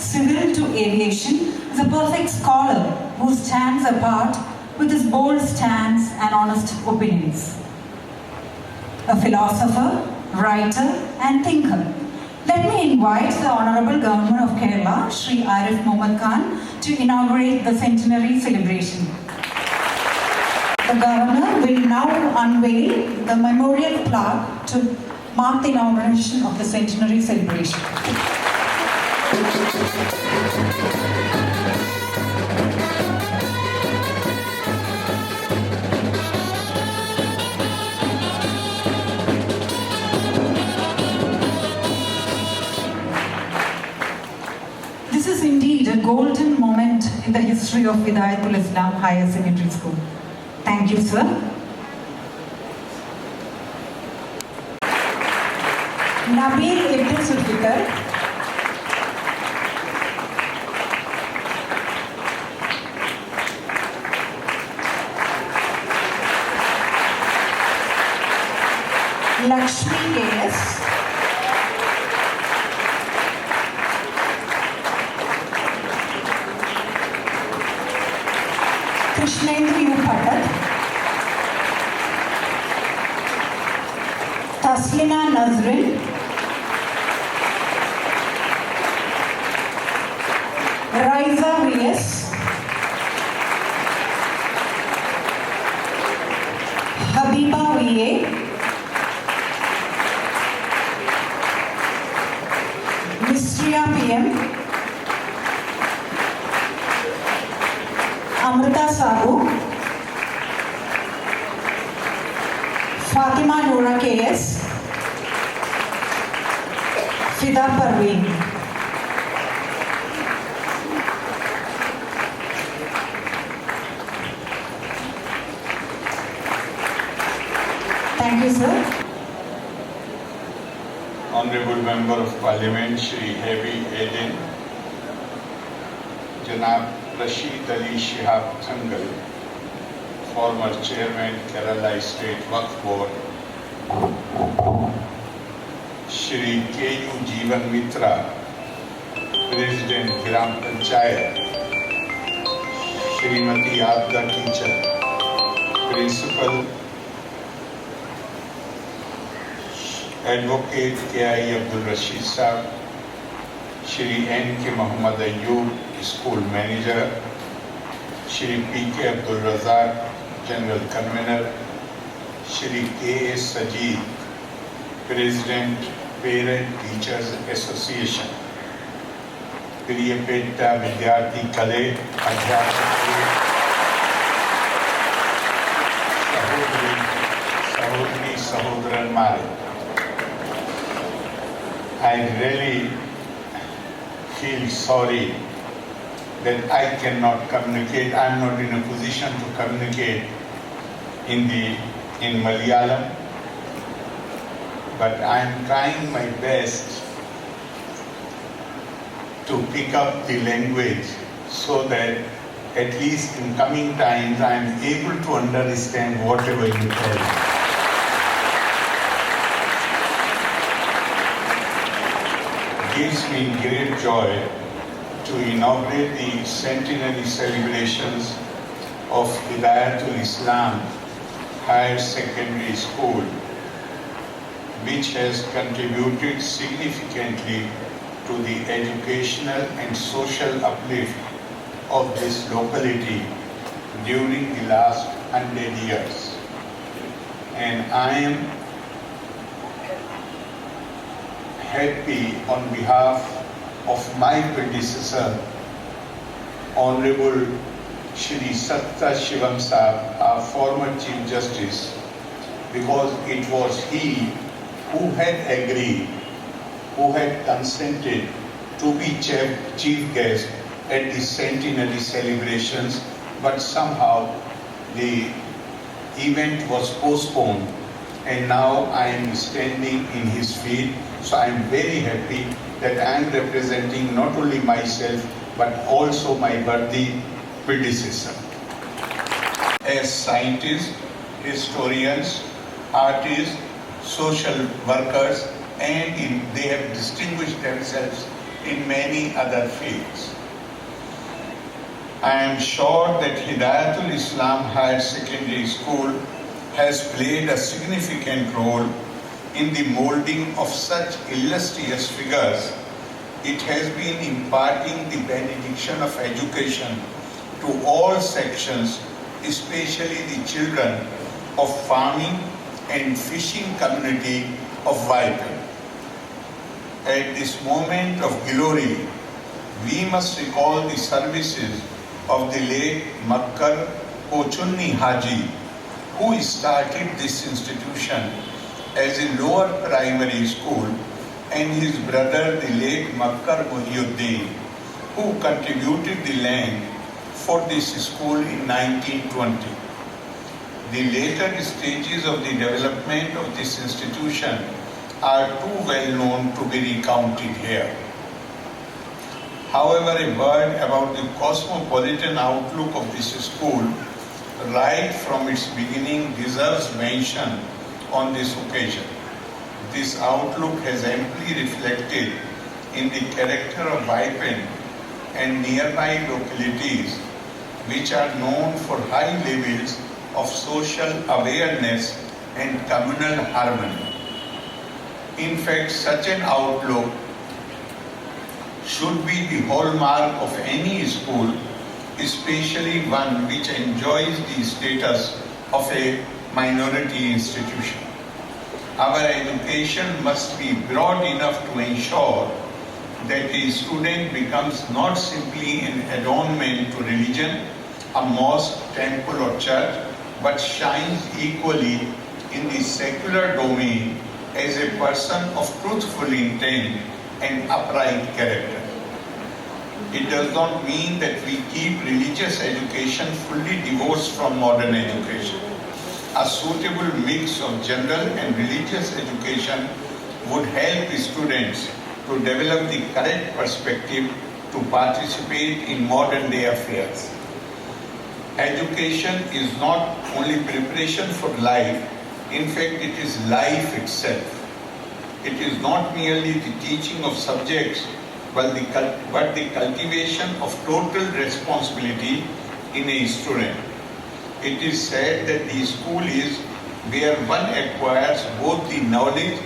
civil to aviation, is a perfect scholar who stands apart with his bold stance and honest opinions. A philosopher, writer and thinker. Let me invite the Honorable Governor of Kerala, Shri Arif Mohammad Khan, to inaugurate the centenary celebration. The Governor will now unveil the memorial plaque to mark the inauguration of the centenary celebration. This is indeed a golden moment in the history of Hidayatul Islam Higher Secondary School. Thank you, sir. Nabil Ibn Sulfikar. Lakshmi K.S. Krishnendra U. Patak. Taslina Nazrin. Raiza V.S. Habiba V.A. Mistria P.M. Amrita Sabu. Fatima Noora K.S. Fida Parveen. Thank you, sir. Honorable Member of Parliament, Shri Heavy Aden, Janab Rashid Ali Shihab Thangal, former Chairman, Kerala State Waqf Board, Shri K.U. Jeevan Mitra, President Gram Panchayat, Shrimati Abda Teacher, Principal, Advocate K.I. Abdul Rashid Sahab, Shri N.K. Muhammad Ayyub, School Manager, Shri P.K. Abdul Razak, General Convener, Shri K.S. Sajid, President, Parent Teachers Association, Priyapeta Vidyarthi Kale, Adhyapak, Sahodri Sahodran Mare. I really feel sorry that I cannot communicate. I am not in a position to communicate in Malayalam, but I am trying my best to pick up the language so that at least in coming times I am able to understand whatever you tell me. It gives me great joy to inaugurate the centenary celebrations of Hidayatul Islam Higher Secondary School, which has contributed significantly to the educational and social uplift of this locality during the last 100 years. And I am happy on behalf of my predecessor, Honorable Shri Satta Shivam Sahab, our former Chief Justice, because it was he who had agreed, who had consented to be chief guest at the centenary celebrations, but somehow the event was postponed and now I am standing in his feet. So I am very happy that I am representing not only myself but also my worthy predecessor. As scientists, historians, artists, social workers, and they have distinguished themselves in many other fields. I am sure that Hidayatul Islam Higher Secondary School has played a significant role in the molding of such illustrious figures. It has been imparting the benediction of education to all sections, especially the children of farming and fishing community of Vipin. At this moment of glory, we must recall the services of the late Makkar Pochunni Haji, who started this institution as a lower primary school, and his brother, the late Makkar Muhyiddin, who contributed the land for this school in 1920. The later stages of the development of this institution are too well known to be recounted here. However, a word about the cosmopolitan outlook of this school right from its beginning deserves mention on this occasion. This outlook has amply reflected in the character of Vipin and nearby localities, which are known for high levels of social awareness and communal harmony. In fact, such an outlook should be the hallmark of any school, especially one which enjoys the status of a minority institution. Our education must be broad enough to ensure that a student becomes not simply an adornment to religion, a mosque, temple or church, but shines equally in the secular domain as a person of truthful intent and upright character. It does not mean that we keep religious education fully divorced from modern education. A suitable mix of general and religious education would help students to develop the correct perspective to participate in modern day affairs. Education is not only preparation for life, in fact it is life itself. It is not merely the teaching of subjects, but the cultivation of total responsibility in a student. It is said that the school is where one acquires both the knowledge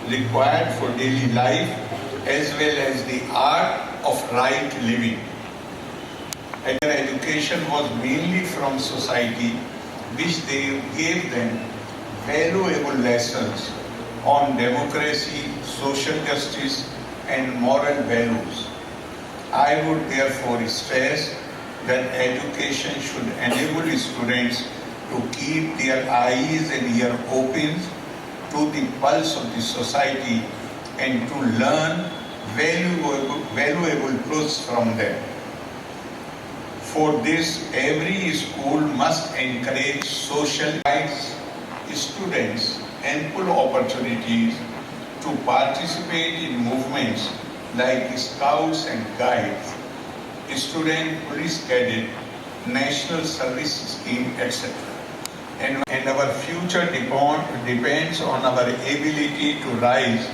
required for daily life as well as the art of right living. Their education was mainly from society, which they gave them valuable lessons on democracy, social justice, and moral values. I would therefore stress that education should enable students to keep their eyes and ears open to the pulse of the society and to learn valuable truths from them. For this, every school must encourage social rights, students ample opportunities to participate in movements like Scouts and Guides, Student Police Cadet, National Service Scheme, etc. And our future depends on our ability to rise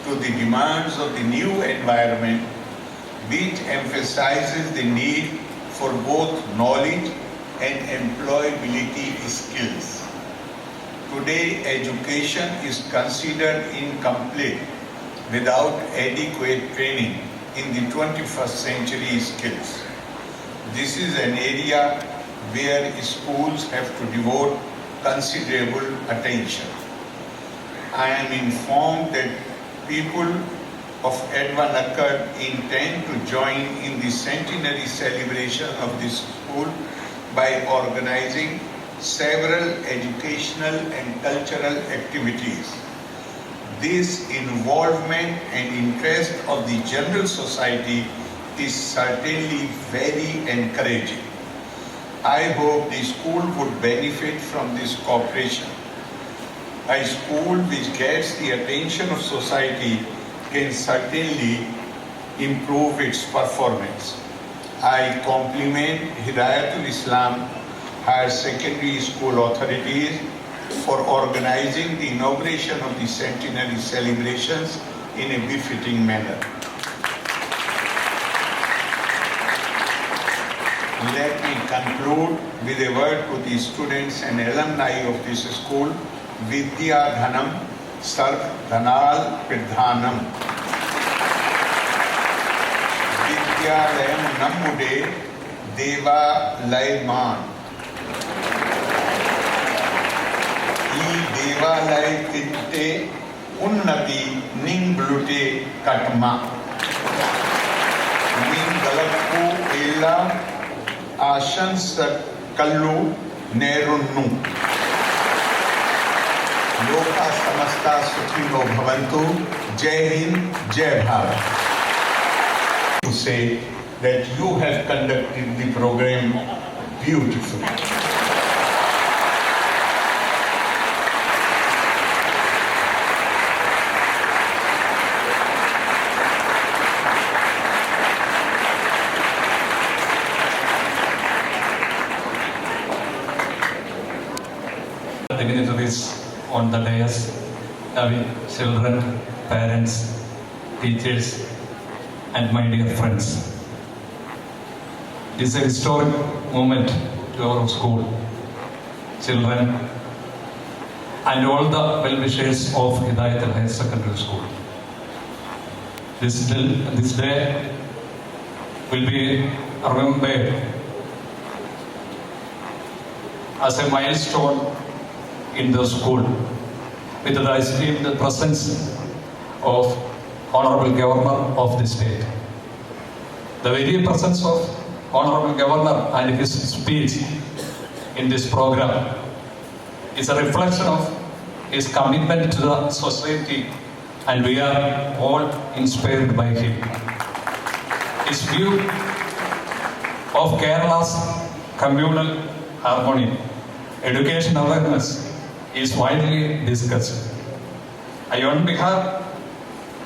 to the demands of the new environment, which emphasizes the need for both knowledge and employability skills. Today, education is considered incomplete without adequate training in the 21st century skills. This is an area where schools have to devote considerable attention. I am informed that people of Edavanakad intend to join in the centenary celebration of this school by organizing several educational and cultural activities. This involvement and interest of the general society is certainly very encouraging. I hope the school would benefit from this cooperation. A school which gets the attention of society can certainly improve its performance. I compliment Hidayatul Islam Higher Secondary School authorities for organizing the inauguration of the centenary celebrations in a befitting manner. let me conclude with a word to the students and alumni of this school. Vidya Dhanam Sarv Dhanal Pradhanam. Vidyalayam Nammude Deva Layman. E Devalay Tinte Unnati Ninglute Katma. Galappu Ella Ashansa Kallu Nerunnu. Loka Samasta Sukhino Bhavantu. Jai Hind, Jai Bharat. To say that you have conducted the program beautifully. Dignitaries on the dais, children, parents, teachers, and my dear friends. It is a historic moment to our school, children, and all the well-wishers of Edavanakad Higher Secondary School. This day will be remembered as a milestone in the school, with the esteemed presence of Honorable Governor of the state. The very presence of Honorable Governor and his speech in this program is a reflection of his commitment to the society, and we are all inspired by him. His view of Kerala's communal harmony, education awareness is widely discussed. I, on behalf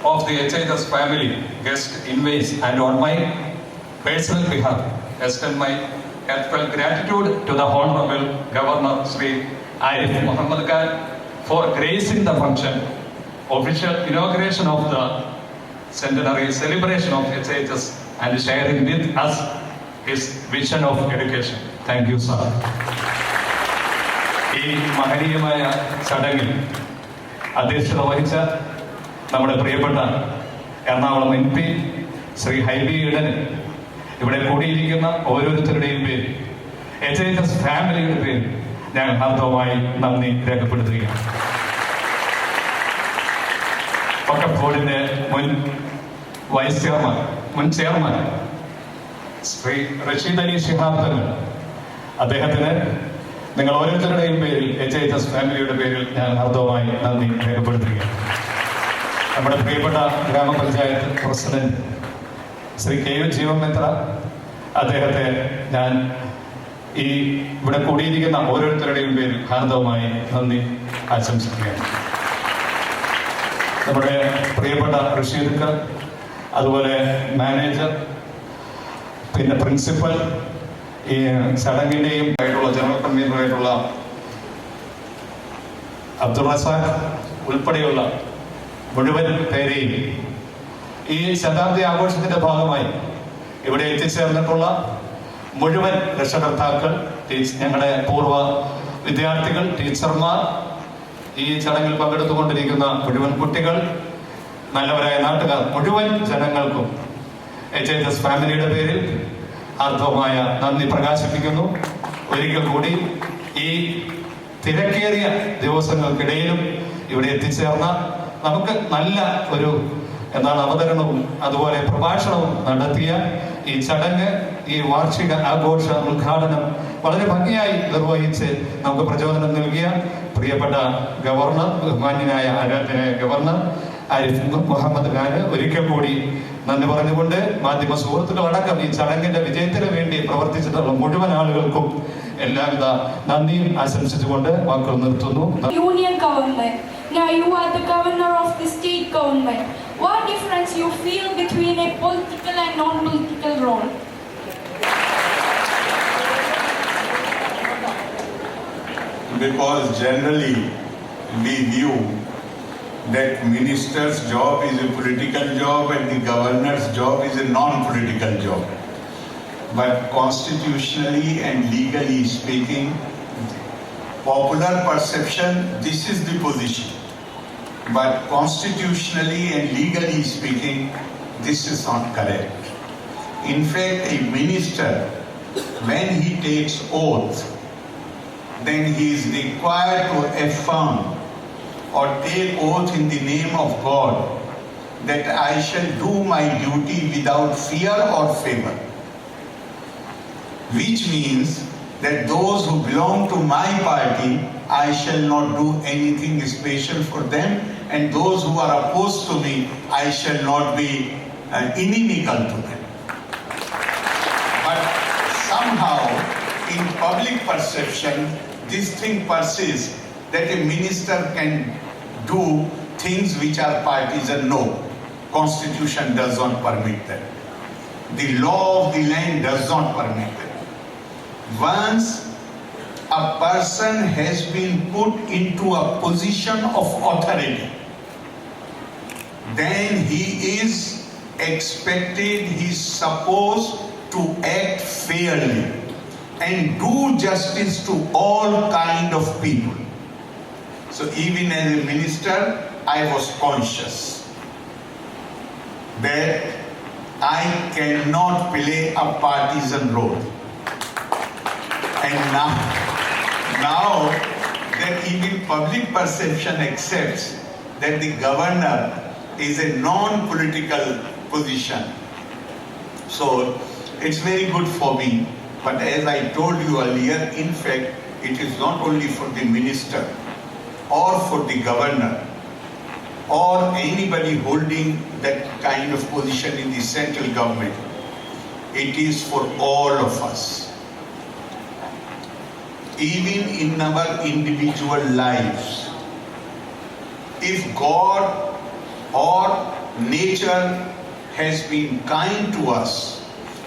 of the HHS family, guest inmates, and on my personal behalf, extend my heartfelt gratitude to the Honorable Governor Sri Edavanakad for gracing the function, official inauguration of the centenary celebration of HHS, and sharing with us his vision of education. Thank you, sir. ഈ മഹനീയമായ ചടങ്ങിൽ അധ്യക്ഷത വഹിച്ച നമ്മുടെ പ്രിയപ്പെട്ട Ernakulam MP Shri Hibi Eden, ഇവിടെ കൂടിയിരിക്കുന്ന ഓരോരുത്തരുടെയും പേര്, HHS ഫാമിലിയുടെ പേര് ഞാൻ ഹാർദവമായി നന്ദി രേഖപ്പെടുത്തുകയാണ്. വഖഫ് ബോർഡിന്റെ മുൻ ചെയർമാൻ ശ്രീ റഷീദ് അലി ശിഹാബ് തങ്ങൾ, അദ്ദേഹത്തിന് നിങ്ങൾ ഓരോരുത്തരുടെയും പേരിൽ HHS ഫാമിലിയുടെ പേരിൽ ഞാൻ ഹാർദവമായി നന്ദി രേഖപ്പെടുത്തുകയാണ്. നമ്മുടെ പ്രിയപ്പെട്ട ഗ്രാമപഞ്ചായത്ത് പ്രസിഡന്റ് ശ്രീ KU ജീവൻ മിത്ര, അദ്ദേഹത്തെ ഞാൻ ഈ ഇവിടെ കൂടിയിരിക്കുന്ന ഓരോരുത്തരുടെയും പേരിൽ ഹാർദവമായി നന്ദി ആശംസിക്കുകയാണ്. നമ്മുടെ പ്രിയപ്പെട്ട റഷീദ്, അതുപോലെ മാനേജർ, പിന്നെ പ്രിൻസിപ്പൽ, ഈ ചടങ്ങിൻ്റെയും ആയിട്ടുള്ള ജനറൽ കൺവീനറായിട്ടുള്ള അബ്ദുൾ റസാഖ് ഉൾപ്പെടെയുള്ള മുഴുവൻ പേരെയും ഈ ശതാബ്ദി ആഘോഷത്തിന്റെ ഭാഗമായി ഇവിടെ എത്തിച്ചേർന്നിട്ടുള്ള മുഴുവൻ രക്ഷകർത്താക്കൾ, ഞങ്ങളുടെ പൂർവ്വ വിദ്യാർത്ഥികൾ, ടീച്ചർമാർ, ഈ ചടങ്ങിൽ പങ്കെടുത്തുകൊണ്ടിരിക്കുന്ന മുഴുവൻ കുട്ടികൾ, നല്ലവരായ നാട്ടുകാർ, മുഴുവൻ ജനങ്ങൾക്കും HHS ഫാമിലിയുടെ പേരിൽ ആർദ്രമായ നന്ദി പ്രകാശിപ്പിക്കുന്നു. ഒരിക്കൽ കൂടി ഈ തിരക്കേറിയ ദിവസങ്ങൾക്കിടയിലും ഇവിടെ എത്തിച്ചേർന്ന നമുക്ക് നല്ല ഒരു അവതരണവും അതുപോലെ പ്രഭാഷണവും നടത്തിയ ഈ ചടങ്ങ്, ഈ വാർഷിക ആഘോഷ ഉദ്ഘാടനം വളരെ ഭംഗിയായി നിർവഹിച്ച് നമുക്ക് പ്രചോദനം നൽകിയ പ്രിയപ്പെട്ട ഗവർണർ, ബഹുമാന്യനായ ആരാധനായ ഗവർണർ ആരിഫ് മുഹമ്മദ് ഖാന് ഒരിക്കൽ കൂടി നന്ദി പറഞ്ഞുകൊണ്ട് മാധ്യമ സുഹൃത്തുക്കളടക്കം ഈ ചടങ്ങിന്റെ വിജയത്തിന് വേണ്ടി പ്രവർത്തിച്ചിട്ടുള്ള മുഴുവൻ ആളുകൾക്കും എല്ലാവിധ നന്ദിയും ആശംസിച്ചുകൊണ്ട് വാക്കുകൾ നിർത്തുന്നു. Union government. Now you are the governor of the state government. What difference you feel between a political and non-political role? Because generally we view that minister's job is a political job and the governor's job is a non-political job. but constitutionally and legally speaking, popular perception, this is the position. But constitutionally and legally speaking, this is not correct. In fact, a minister, when he takes oath, then he is required to affirm or take oath in the name of God that I shall do my duty without fear or favor. Which means that those who belong to my party, I shall not do anything special for them, and those who are opposed to me, I shall not be inimical to them. But somehow, in public perception, this thing persists that a minister can do things which are partisan. No, Constitution does not permit that. The law of the land does not permit that. Once a person has been put into a position of authority, then he is expected, he is supposed to act fairly and do justice to all kind of people. So even as a minister, I was conscious that I cannot play a partisan role. And now that even public perception accepts that the governor is a non-political position, so it's very good for me. But as I told you earlier, in fact, it is not only for the minister or for the governor or anybody holding that kind of position in the central government. It is for all of us. Even in our individual lives, if God or nature has been kind to us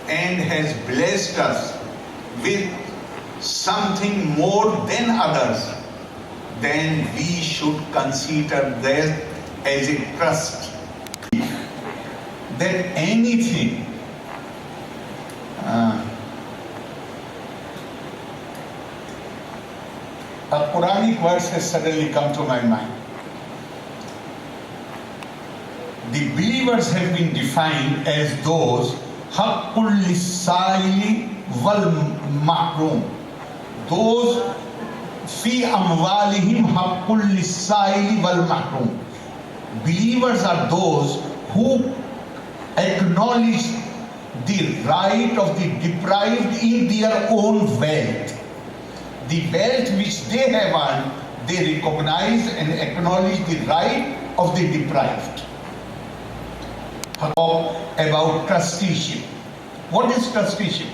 and has blessed us with something more than others, then we should consider that as a trust. That anything a Quranic verse has suddenly come to my mind. The believers have been defined as those haqqul lisaili wal mahrum. Those fi amwalihim haqqul lisaili wal mahrum. Believers are those who acknowledge the right of the deprived in their own wealth. The wealth which they have earned, they recognize and acknowledge the right of the deprived. About trusteeship. What is trusteeship?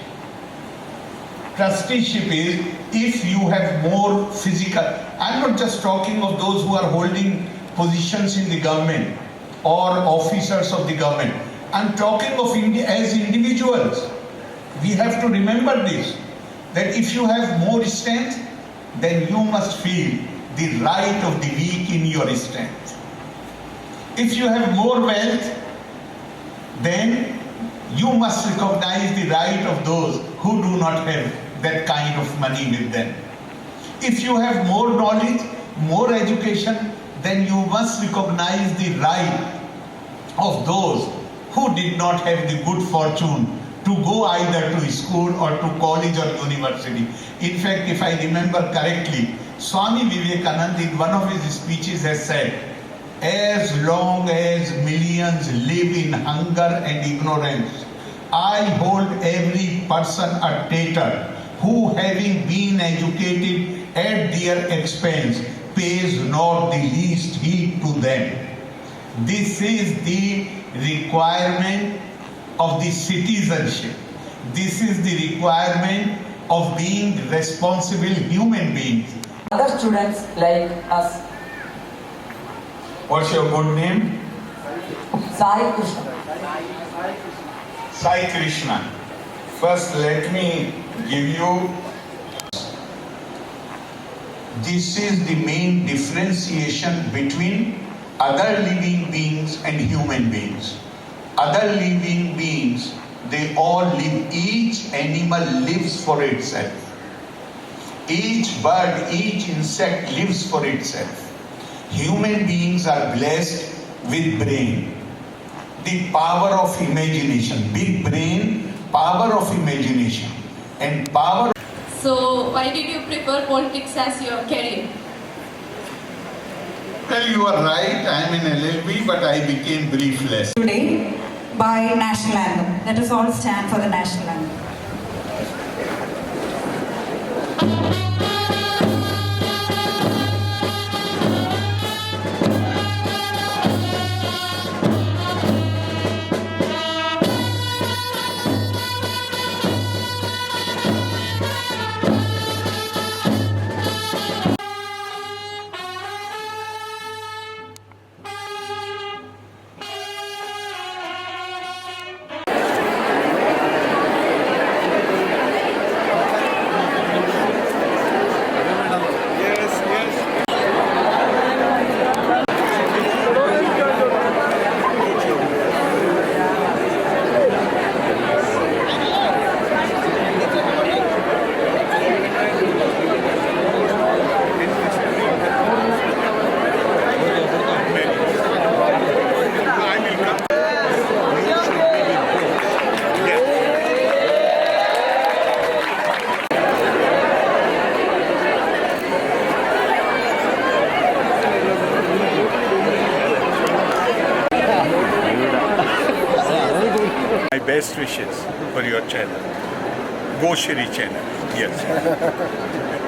Trusteeship is if you have more physical. I'm not just talking of those who are holding positions in the government or officers of the government. I'm talking of as individuals. We have to remember this, that if you have more strength, then you must feel the right of the weak in your strength. If you have more wealth, then you must recognize the right of those who do not have that kind of money with them. If you have more knowledge, more education, then you must recognize the right of those who did not have the good fortune to go either to school or to college or university. In fact, if I remember correctly, Swami Vivekananda in one of his speeches has said, as long as millions live in hunger and ignorance, I hold every person a traitor who, having been educated at their expense, pays not the least heed to them. This is the requirement of the citizenship. This is the requirement of being responsible human beings. Other students like us. What's your good name? Sai Krishna. Sai Krishna. First, let me give you. This is the main differentiation between other living beings and human beings. Other living beings They all live, each animal lives for itself. Each bird, each insect lives for itself. Human beings are blessed with brain. The power of imagination, big brain, power of imagination, and power. So, why did you prefer politics as your career? Well, you are right, I am in LLB, but I became briefless. Today by national anthem. Let us all stand for the national anthem. My best wishes for your channel. Go Shri channel. Yes.